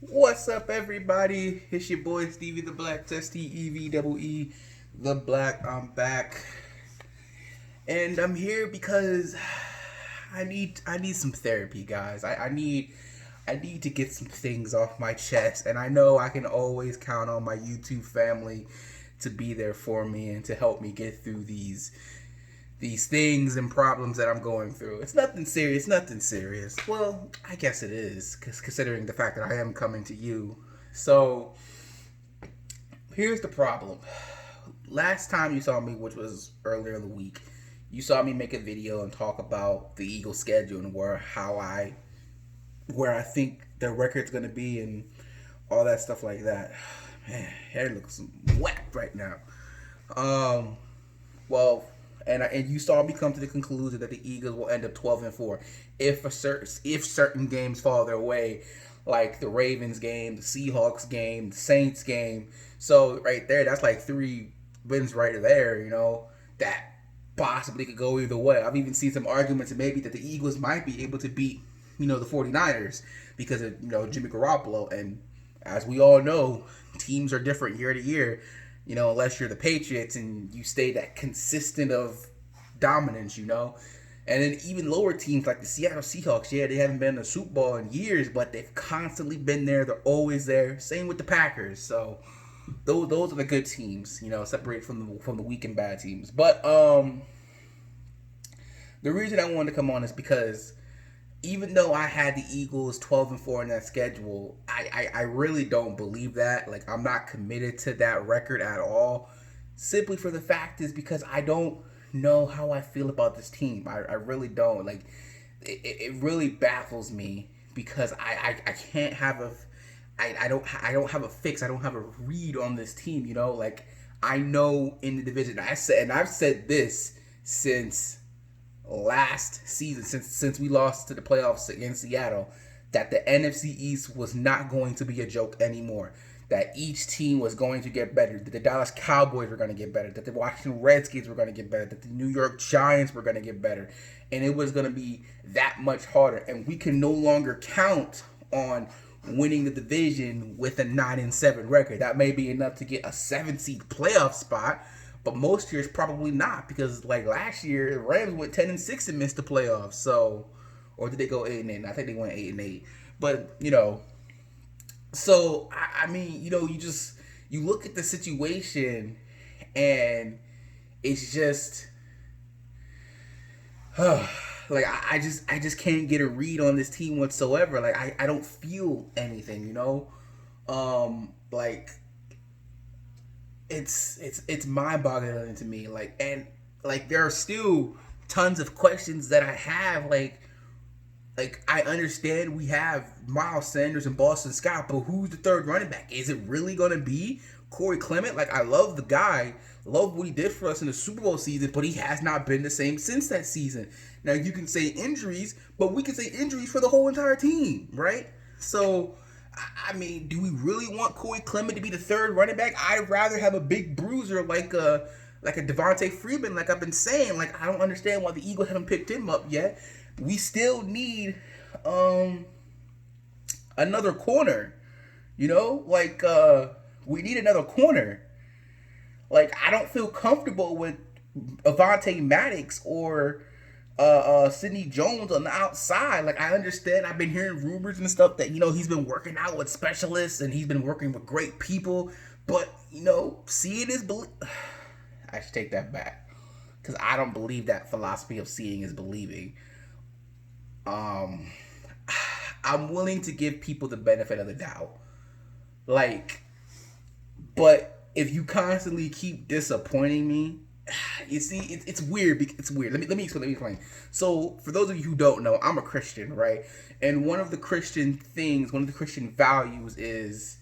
What's up, everybody? It's your boy Stevie the Black, Steve the Black. I'm back, and I'm here because I need some therapy, guys. I need to get some things off my chest, and I know I can always count on my YouTube family to be there for me and to help me get through these things and problems that I'm going through. It's nothing serious, nothing serious. Well, I guess it is, cause considering the fact that I am coming to you. So, here's the problem. Last time you saw me, which was earlier in the week, you saw me make a video and talk about the Eagles schedule and where I think their record's gonna be and all that stuff like that. Man, hair looks wet right now. Um, well, and you saw me come to the conclusion that the Eagles will end up 12-4 if certain games fall their way, like the Ravens game, the Seahawks game, the Saints game. So right there, that's like three wins right there. That possibly could go either way. I've even seen some arguments maybe that the Eagles might be able to beat the 49ers because of Jimmy Garoppolo, and as we all know, teams are different year to year, unless you're the Patriots and you stay that consistent of dominance. And then even lower teams like the Seattle Seahawks, yeah, they haven't been in the Super Bowl in years, but they've constantly been there. They're always there. Same with the Packers. So those are the good teams, separated from the weak and bad teams. But the reason I wanted to come on is because even though I had the Eagles 12-4 in that schedule, I really don't believe that. Like, I'm not committed to that record at all. Simply for the fact is because I don't know how I feel about this team. I really don't. Like, it really baffles me because I can't have I don't have a fix. I don't have a read on this team. Like, I know in the division. I've said this since last season, since we lost to the playoffs against Seattle, that the NFC East was not going to be a joke anymore. That each team was going to get better. That the Dallas Cowboys were going to get better. That the Washington Redskins were going to get better. That the New York Giants were going to get better. And it was going to be that much harder. And we can no longer count on winning the division with a 9-7 record. That may be enough to get a 7-seed playoff spot, but most years probably not, because like last year, the Rams went 10-6 and missed the playoffs. So, or did they go 8-8? I think they went 8-8. But so I mean, you look at the situation, and it's just, like I just can't get a read on this team whatsoever. Like I don't feel anything. Like it's mind boggling to me. Like there are still tons of questions that I have. Like I understand we have Miles Sanders and Boston Scott, but who's the third running back? Is it really gonna be Corey Clement? Like, I love the guy, love what he did for us in the Super Bowl season, but he has not been the same since that season. Now you can say injuries, but we can say injuries for the whole entire team, right? So I mean, do we really want Corey Clement to be the third running back? I'd rather have a big bruiser like a Devontae Freeman, like I've been saying. Like, I don't understand why the Eagles haven't picked him up yet. We still need another corner. We need another corner. Like, I don't feel comfortable with Avonte Maddox or Sidney Jones on the outside. Like, I understand. I've been hearing rumors and stuff that he's been working out with specialists and he's been working with great people. But seeing is I should take that back, because I don't believe that philosophy of seeing is believing. Um, I'm willing to give people the benefit of the doubt. Like, but if you constantly keep disappointing me, you see, it's weird. It's weird. Let me explain. So, for those of you who don't know, I'm a Christian, right? And one of the Christian values is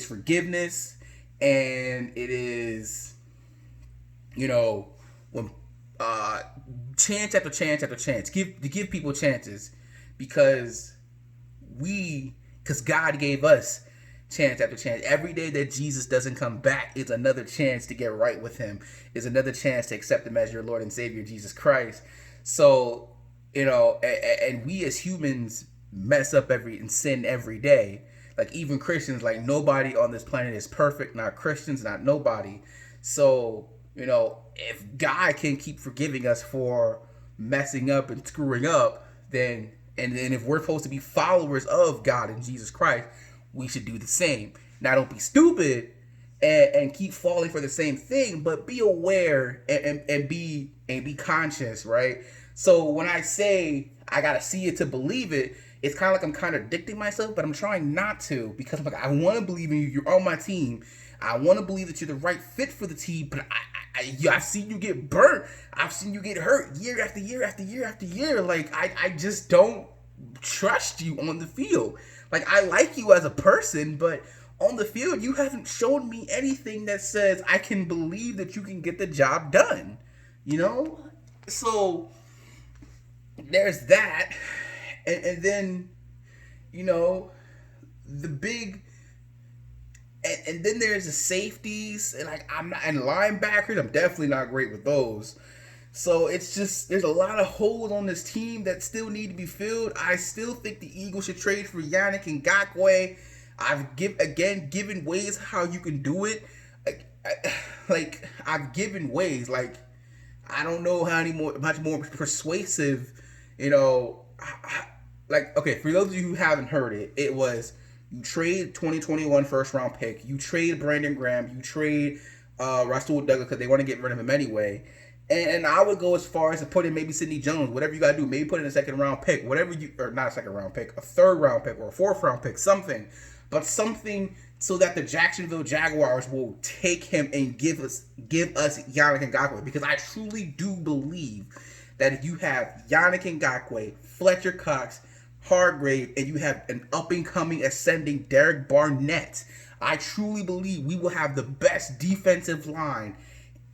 forgiveness, and it is, when chance after chance after chance, give people chances, because God gave us chance after chance. Every day that Jesus doesn't come back is another chance to get right with him, is another chance to accept him as your Lord and Savior, Jesus Christ. So, and we as humans mess up and sin every day. Like even Christians, like nobody on this planet is perfect. Not Christians, not nobody. So if God can keep forgiving us for messing up and screwing up, then if we're supposed to be followers of God and Jesus Christ, we should do the same. Now, don't be stupid and keep falling for the same thing, but be aware and be conscious, right? So when I say I gotta see it to believe it, it's kind of like I'm contradicting myself, but I'm trying not to, because I'm like, I want to believe in you. You're on my team. I want to believe that you're the right fit for the team, but I've seen you get burnt. I've seen you get hurt year after year after year after year. Like, I just don't trust you on the field. Like, I like you as a person, but on the field, you haven't shown me anything that says I can believe that you can get the job done. So there's that. And then, the big, and then there's the safeties, and and linebackers. I'm definitely not great with those. So it's just, there's a lot of holes on this team that still need to be filled. I still think the Eagles should trade for Yannick Ngakoue. I've given ways how you can do it. I've given ways. Like, I don't know how much more persuasive, okay, for those of you who haven't heard it, it was you trade 2021 first round pick, you trade Brandon Graham, you trade Rasul Douglas because they want to get rid of him anyway. And I would go as far as to put in maybe Sidney Jones, whatever you got to do. Maybe put in a second round pick, or not a second round pick, a third round pick or a fourth round pick, something. But something so that the Jacksonville Jaguars will take him and give us Yannick Ngakoue. Because I truly do believe that if you have Yannick Ngakoue, Fletcher Cox, Hargrave, and you have an up-and-coming ascending Derek Barnett, I truly believe we will have the best defensive line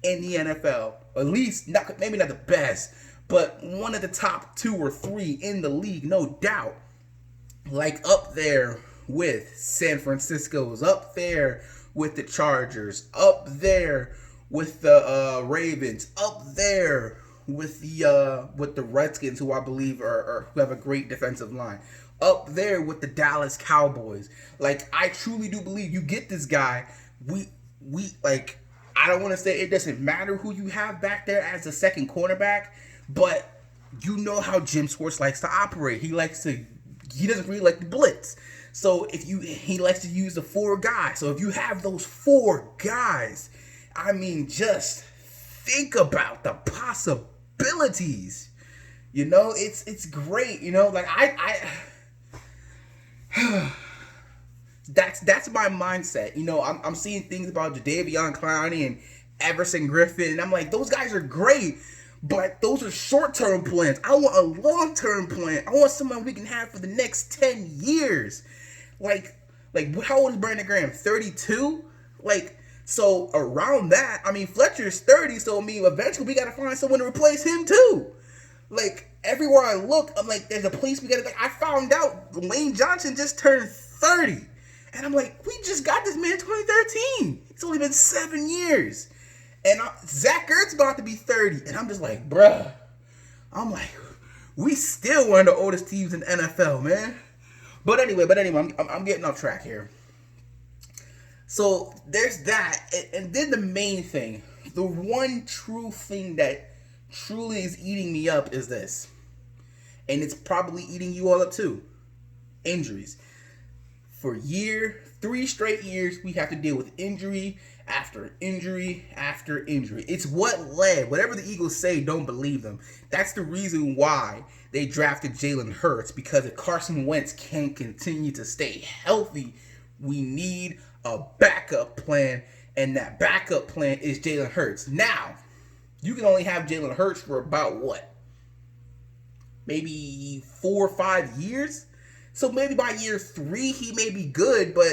in the NFL. At least, maybe not the best, but one of the top 2 or 3 in the league, no doubt. Like up there with San Francisco's, up there with the Chargers, up there with the Ravens, up there with the Redskins, who I believe who have a great defensive line, up there with the Dallas Cowboys. Like, I truly do believe you get this guy. We like, I don't want to say it doesn't matter who you have back there as a second cornerback, but you know how Jim Schwartz likes to operate. He doesn't really like the blitz. So he likes to use the 4 guys. So if you have those 4 guys, I mean, just think about the possibilities. It's great. Like that's my mindset. I'm seeing things about Jadeveon Clowney and Everson Griffin, and I'm like, those guys are great, but those are short-term plans. I want a long-term plan. I want someone we can have for the next 10 years. Like how old is Brandon Graham? 32? So around that, I mean, Fletcher's 30, so I mean, eventually we got to find someone to replace him too. Like, everywhere I look, I'm like, there's a place we got to, I found out Lane Johnson just turned 30. And I'm like, we just got this man in 2013. It's only been 7 years. And Zach Ertz about to be 30. And I'm just like, bruh. I'm like, we still one of the oldest teams in the NFL, man. But anyway, I'm getting off track here. So there's that. And then the main thing, the one true thing that truly is eating me up is this. And it's probably eating you all up too. Injuries. For 3 straight years, we have to deal with injury after injury after injury. It's what led, whatever the Eagles say, don't believe them. That's the reason why they drafted Jalen Hurts, because if Carson Wentz can't continue to stay healthy, we need a backup plan, and that backup plan is Jalen Hurts. Now, you can only have Jalen Hurts for about what? Maybe 4 or 5 years? So maybe by year 3, he may be good, but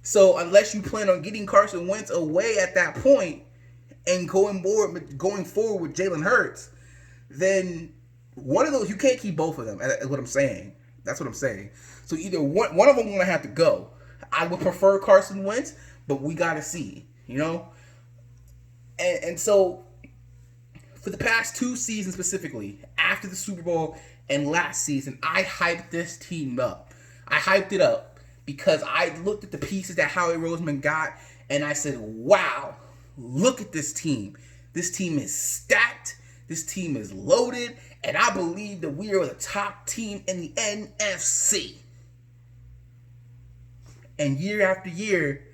so unless you plan on getting Carson Wentz away at that point and going forward with Jalen Hurts, then one of those, you can't keep both of them, is what I'm saying. That's what I'm saying. So either one of them going to have to go. I would prefer Carson Wentz, but we got to see, And so for the past 2 seasons specifically, after the Super Bowl and last season, I hyped this team up. I hyped it up because I looked at the pieces that Howie Roseman got and I said, wow, look at this team. This team is stacked. This team is loaded. And I believe that we are the top team in the NFC. And year after year,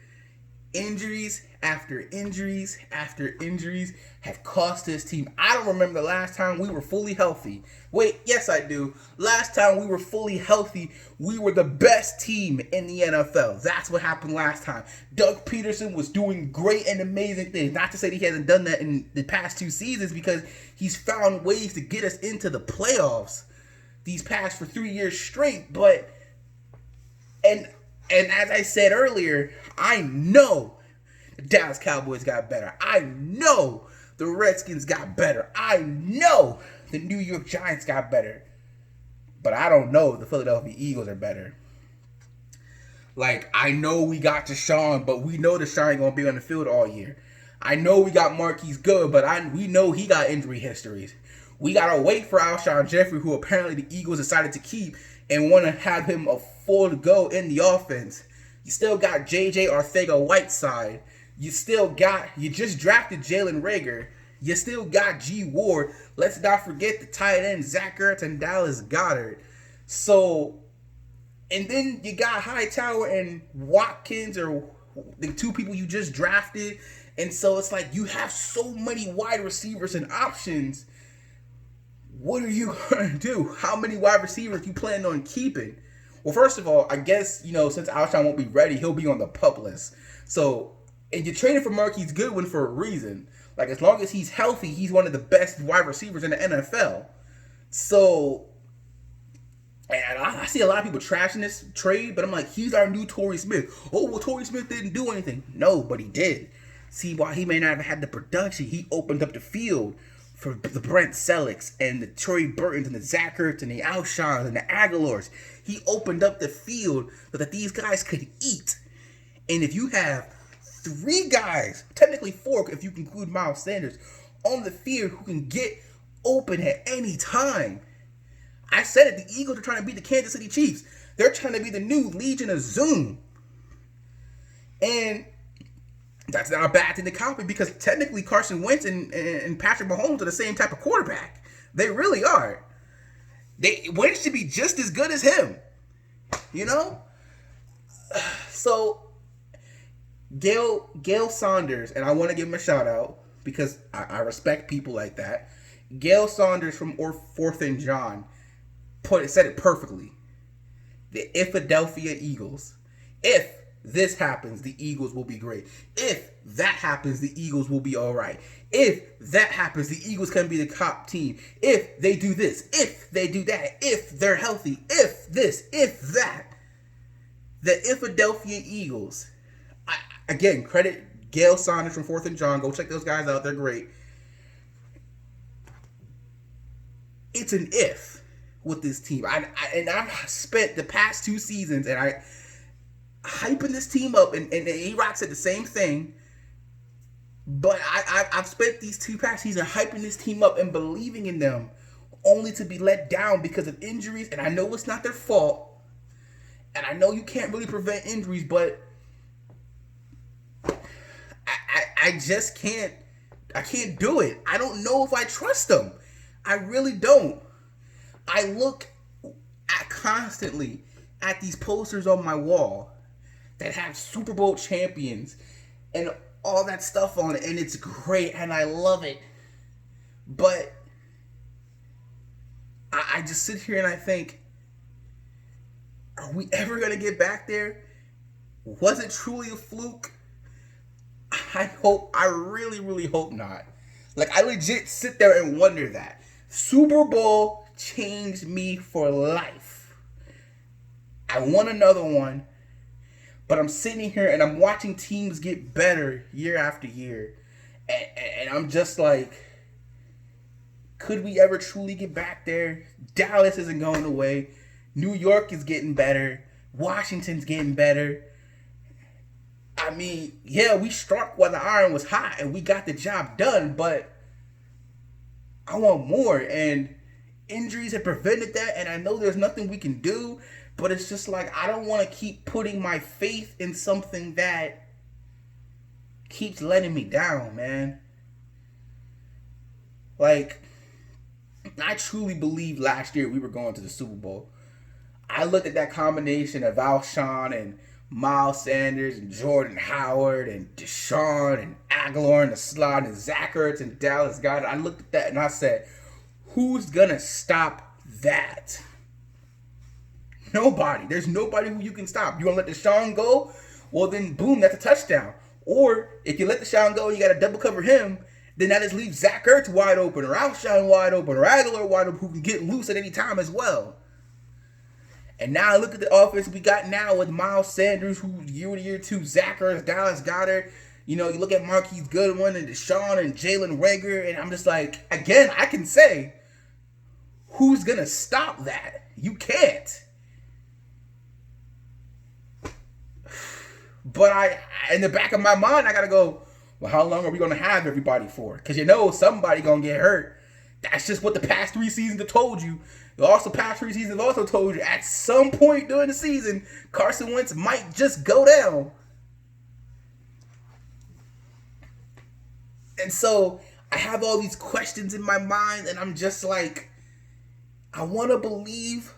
injuries after injuries after injuries have cost this team. I don't remember the last time we were fully healthy. Wait, yes I do. Last time we were fully healthy, we were the best team in the NFL. That's what happened last time. Doug Peterson was doing great and amazing things. Not to say that he hasn't done that in the past 2 seasons, because he's found ways to get us into the playoffs these past for 3 years straight. But and as I said earlier, I know the Dallas Cowboys got better. I know the Redskins got better. I know the New York Giants got better. But I don't know the Philadelphia Eagles are better. Like, I know we got Deshaun, but we know Deshaun ain't going to be on the field all year. I know we got Marquise Good, but we know he got injury histories. We got to wait for Alshon Jeffrey, who apparently the Eagles decided to keep and want to have him a full to go in the offense. You still got J.J. Arcega-Whiteside. You just drafted Jalen Reagor. You still got G. Ward. Let's not forget the tight end, Zach Ertz and Dallas Goedert. So, and then you got Hightower and Watkins, or the 2 people you just drafted. And so it's like you have so many wide receivers and options. What are you going to do? How many wide receivers you plan on keeping? Well, first of all, I guess, since Alshon won't be ready, he'll be on the PUP list. So, and you're trading for Marquise Goodwin for a reason. Like, as long as he's healthy, he's one of the best wide receivers in the NFL. So, and I see a lot of people trashing this trade, but I'm like, he's our new Torrey Smith. Oh, well, Torrey Smith didn't do anything. No, but he did. See, while he may not have had the production, he opened up the field for the Brent Sellecks and the Trey Burtons and the Zach Ertz and the Alshons and the Aguilars. He opened up the field so that these guys could eat. And if you have 3 guys, technically 4 if you include Miles Sanders, on the field who can get open at any time. I said it, the Eagles are trying to beat the Kansas City Chiefs. They're trying to be the new Legion of Zoom. And that's not a bad thing to copy, because technically Carson Wentz and Patrick Mahomes are the same type of quarterback. They really are. Wentz should be just as good as him. So, Gail Saunders, and I want to give him a shout out because I respect people like that. Gail Saunders from 4th and John said it perfectly. The Philadelphia Eagles. If this happens, the Eagles will be great. If that happens, the Eagles will be all right. If that happens, the Eagles can be the top team. If they do this, if they do that, if they're healthy, if this, if that. The Philadelphia Eagles. Again, credit Gail Saunders from 4th and John. Go check those guys out. They're great. It's an if with this team. I've spent the past 2 seasons and I hyping this team up, and E-Rock said the same thing. But I've spent these 2 past seasons hyping this team up and believing in them, only to be let down because of injuries. And I know it's not their fault. And I know you can't really prevent injuries, but I just can't. I can't do it. I don't know if I trust them. I really don't. I look constantly at these posters on my wall that have Super Bowl champions and all that stuff on it, and it's great, and I love it. But I just sit here and I think, are we ever going to get back there? Was it truly a fluke? I really, really hope not. Like, I legit sit there and wonder that. Super Bowl changed me for life. I want another one, but I'm sitting here and I'm watching teams get better year after year. And I'm just like, could we ever truly get back there? Dallas isn't going away. New York is getting better. Washington's getting better. I mean, yeah, we struck while the iron was hot and we got the job done, but I want more. And injuries have prevented that, and I know there's nothing we can do. But it's just like, I don't want to keep putting my faith in something that keeps letting me down, man. Like, I truly believe last year we were going to the Super Bowl. I looked at that combination of Alshon and Miles Sanders and Jordan Howard and Deshaun and Aguilar in the slot and Zach Ertz and Dallas Goedert. I looked at that and I said, who's going to stop that? Nobody. There's nobody who you can stop. You want to let Deshaun go? Well, then, boom, that's a touchdown. Or if you let Deshaun go and you got to double cover him, then that just leaves Zach Ertz wide open or Alshon wide open or Aguilar wide open who can get loose at any time as well. And now I look at the offense we got now with Miles Sanders, who year 2, Zach Ertz, Dallas Goedert. You know, you look at Marquise Goodwin and Deshaun and Jalen Reagor, and I'm just like, again, I can say, who's going to stop that? You can't. But in the back of my mind, I got to go, well, how long are we going to have everybody for? Because you know somebody going to get hurt. That's just what the past 3 seasons have told you. Also, past 3 seasons have also told you at some point during the season, Carson Wentz might just go down. And so I have all these questions in my mind, and I'm just like, I want to believe.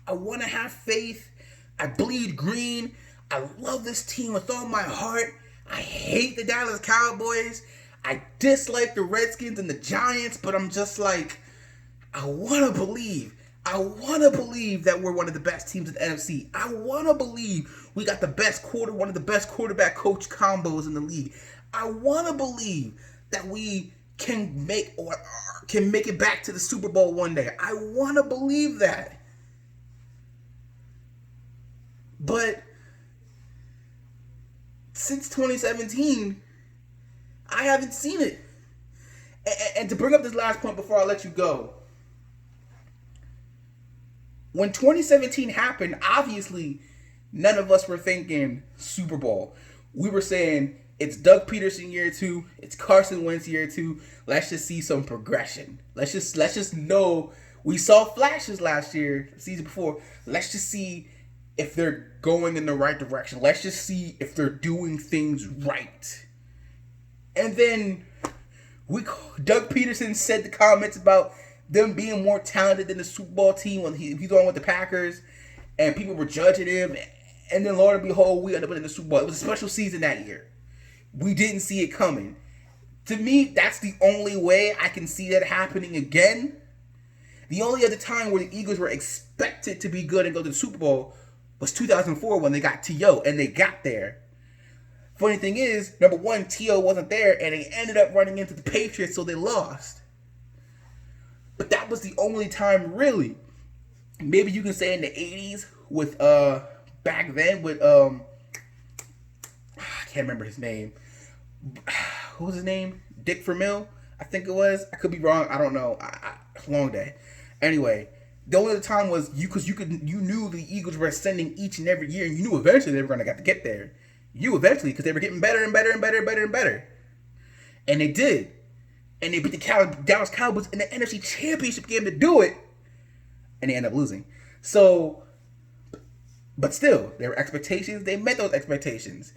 I want to have faith. I bleed green. I love this team with all my heart. I hate the Dallas Cowboys. I dislike the Redskins and the Giants, but I'm just like, I want to believe. I want to believe that we're one of the best teams in the NFC. I want to believe we got one of the best quarterback coach combos in the league. I want to believe that we can make it back to the Super Bowl one day. I want to believe that. But since 2017, I haven't seen it. And to bring up this last point before I let you go, when 2017 happened, obviously, none of us were thinking Super Bowl. We were saying, it's Doug Peterson year 2, it's Carson Wentz year 2. Let's just see some progression. Let's just know we saw flashes last year, season before. Let's just see if they're going in the right direction. Let's just see if they're doing things right. And then Doug Peterson said the comments about them being more talented than the Super Bowl team when he's on with the Packers, and people were judging him. And then, Lord and behold, we ended up in the Super Bowl. It was a special season that year. We didn't see it coming. To me, that's the only way I can see that happening again. The only other time where the Eagles were expected to be good and go to the Super Bowl was 2004 when they got T.O., and they got there. Funny thing is, number one, T.O. wasn't there, and they ended up running into the Patriots, so they lost. But that was the only time, really. Maybe you can say in the 80s with, back then with, I can't remember his name. Who was his name? Dick Vermeil, I think it was. I could be wrong. I don't know. Long day. Anyway, the only other time was you knew the Eagles were ascending each and every year, and you knew eventually they were going to get there. Eventually, because they were getting better and better and better and better and better. And they did. And they beat the Dallas Cowboys in the NFC Championship game to do it. And they ended up losing. So, but still, there were expectations. They met those expectations.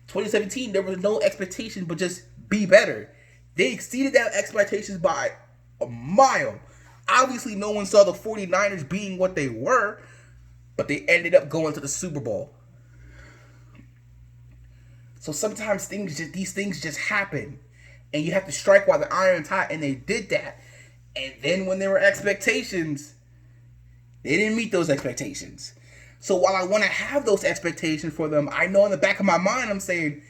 2017, there was no expectation but just be better. They exceeded that expectations by a mile. Obviously, no one saw the 49ers being what they were, but they ended up going to the Super Bowl. So sometimes these things just happen. And you have to strike while the iron's hot, and they did that. And then when there were expectations, they didn't meet those expectations. So while I want to have those expectations for them, I know in the back of my mind I'm saying,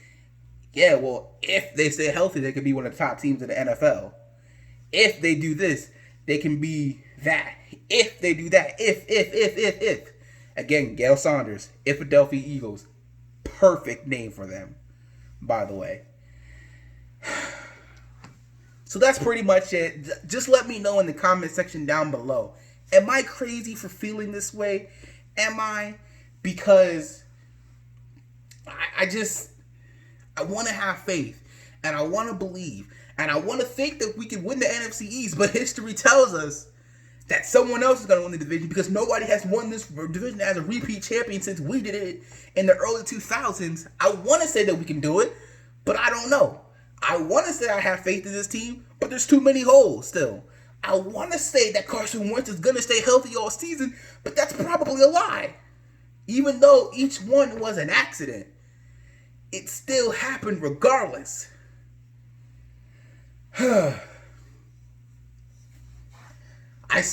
yeah, well, if they stay healthy, they could be one of the top teams in the NFL. If they do this, they can be that. If they do that, if. Again, Gail Saunders, Philadelphia Eagles. Perfect name for them, by the way. So that's pretty much it. Just let me know in the comment section down below. Am I crazy for feeling this way? Am I? Because I want to have faith. And I want to believe. And I want to think that we can win the NFC East. But history tells us that someone else is going to win the division because nobody has won this division as a repeat champion since we did it in the early 2000s. I want to say that we can do it, but I don't know. I want to say I have faith in this team, but there's too many holes still. I want to say that Carson Wentz is going to stay healthy all season, but that's probably a lie. Even though each one was an accident, it still happened regardless.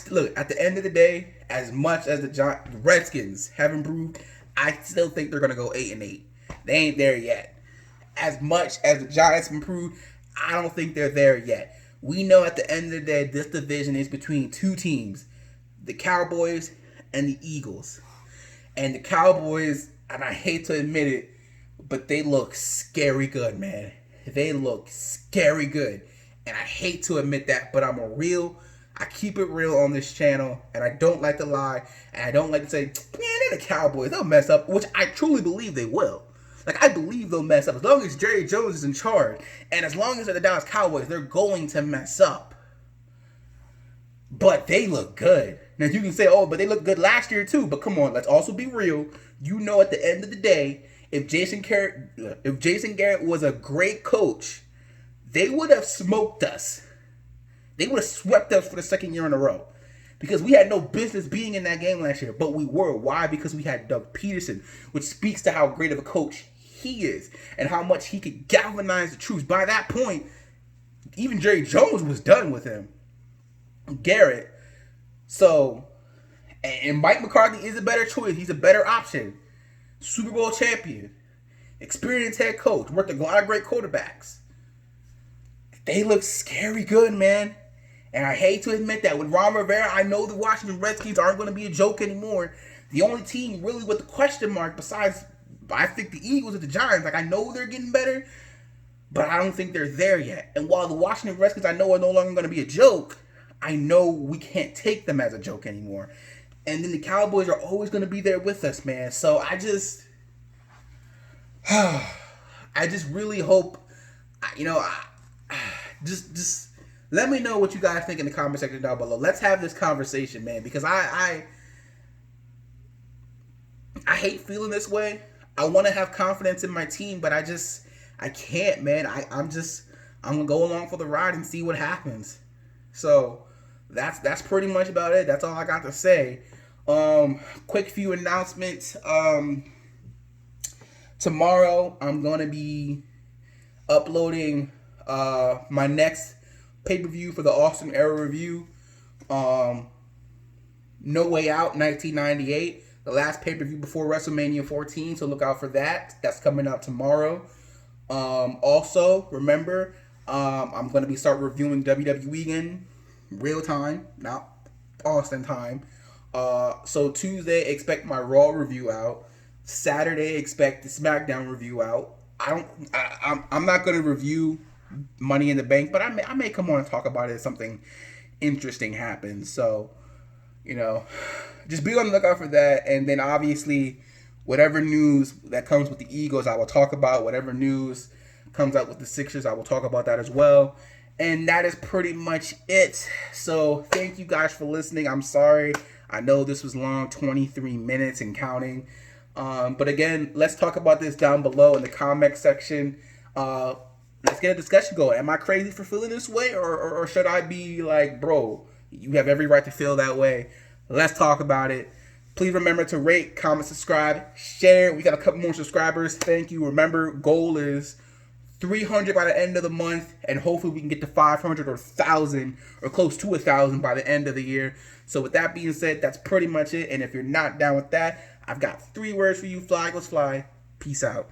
Look, at the end of the day, as much as the Redskins have improved, I still think they're going to go 8-8. They ain't there yet. As much as the Giants improved, I don't think they're there yet. We know at the end of the day, this division is between two teams, the Cowboys and the Eagles. And the Cowboys, and I hate to admit it, but they look scary good, man. They look scary good. And I hate to admit that, but I keep it real on this channel, and I don't like to lie, and I don't like to say, man, they're the Cowboys, they'll mess up, which I truly believe they will. Like, I believe they'll mess up. As long as Jerry Jones is in charge, and as long as they're the Dallas Cowboys, they're going to mess up. But they look good. Now, you can say, oh, but they looked good last year, too. But come on, let's also be real. You know, at the end of the day, if Jason Garrett was a great coach, they would have smoked us. They would have swept us for the second year in a row. Because we had no business being in that game last year. But we were. Why? Because we had Doug Peterson, which speaks to how great of a coach he is and how much he could galvanize the troops. By that point, even Jerry Jones was done with him. Garrett. So, and Mike McCarthy is a better choice. He's a better option. Super Bowl champion. Experienced head coach. Worked with a lot of great quarterbacks. They look scary good, man. And I hate to admit that. With Ron Rivera, I know the Washington Redskins aren't going to be a joke anymore. The only team really with the question mark besides, I think, the Eagles and the Giants. Like, I know they're getting better, but I don't think they're there yet. And while the Washington Redskins, I know, are no longer going to be a joke, I know we can't take them as a joke anymore. And then the Cowboys are always going to be there with us, man. So I just really hope, just let me know what you guys think in the comment section down below. Let's have this conversation, man, because I hate feeling this way. I want to have confidence in my team, but I can't, man. I'm going to go along for the ride and see what happens. So that's pretty much about it. That's all I got to say. Quick few announcements. Tomorrow I'm going to be uploading my next pay-per-view for the Austin Era Review. No Way Out 1998, the last pay-per-view before WrestleMania 14, so look out for that. That's coming out tomorrow. Also, remember, I'm going to be start reviewing WWE again, real time, not Austin time. So Tuesday, expect my Raw review out. Saturday, expect the SmackDown review out. I'm not going to review Money in the Bank, but I may come on and talk about it if something interesting happens. So, just be on the lookout for that. And then obviously, whatever news that comes with the Eagles, I will talk about. Whatever news comes out with the Sixers, I will talk about that as well. And that is pretty much it. So thank you guys for listening. I'm sorry. I know this was long, 23 minutes and counting. But again, let's talk about this down below in the comment section. Let's get a discussion going. Am I crazy for feeling this way? Or should I be like, bro, you have every right to feel that way. Let's talk about it. Please remember to rate, comment, subscribe, share. We got a couple more subscribers. Thank you. Remember, goal is 300 by the end of the month, and hopefully we can get to 500 or 1,000 or close to 1,000 by the end of the year. So with that being said, that's pretty much it. And if you're not down with that, I've got 3 words for you. Fly, let's fly. Peace out.